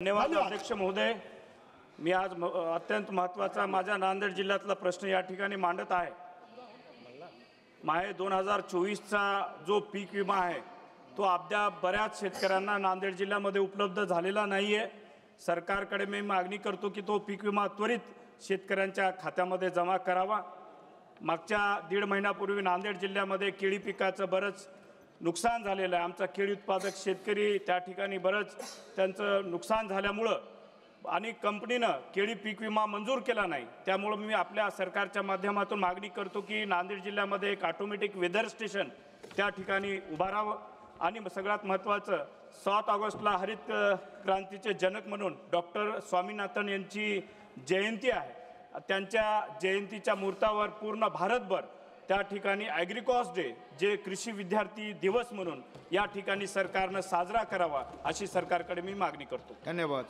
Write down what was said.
धन्यवाद अध्यक्ष महोदय। मी आज अत्यंत महत्त्वाचा माझ्या नांदेड जिल्ह्यातला प्रश्न या ठिकाणी मांडत आहे। माहे 2024चा जो पीक विमा आहे तो अद्याप बऱ्याच शेतकऱ्यांना नांदेड जिल्ह्यामध्ये उपलब्ध झालेला नाही आहे। सरकारकडे मी मागणी करतो की तो पीक विमा त्वरित शेतकऱ्यांच्या खात्यामध्ये जमा करावा। मागच्या 1.5 महिन्यापूर्वी नांदेड जिल्ह्यामध्ये केळी पिकाचं बरंच नुकसान झालेलं आहे। आमचा केळी उत्पादक शेतकरी त्या ठिकाणी बरंच त्यांचं नुकसान झाल्यामुळं आणि कंपनीनं केळी पीक विमा मंजूर केला नाही। त्यामुळे मी आपल्या सरकारच्या माध्यमातून मागणी करतो की नांदेड जिल्ह्यामध्ये एक ऑटोमॅटिक वेदर स्टेशन त्या ठिकाणी उभारावं। आणि सगळ्यात महत्त्वाचं 7 ऑगस्टला हरित क्रांतीचे जनक म्हणून डॉक्टर स्वामीनाथन यांची जयंती आहे। त्यांच्या जयंतीच्या मुहूर्तावर पूर्ण भारतभर त्या ठिकाणी ॲग्रिकॉस डे जे कृषी विद्यार्थी दिवस म्हणून या ठिकाणी सरकारनं साजरा करावा अशी सरकारकडे मी मागणी करतो। धन्यवाद।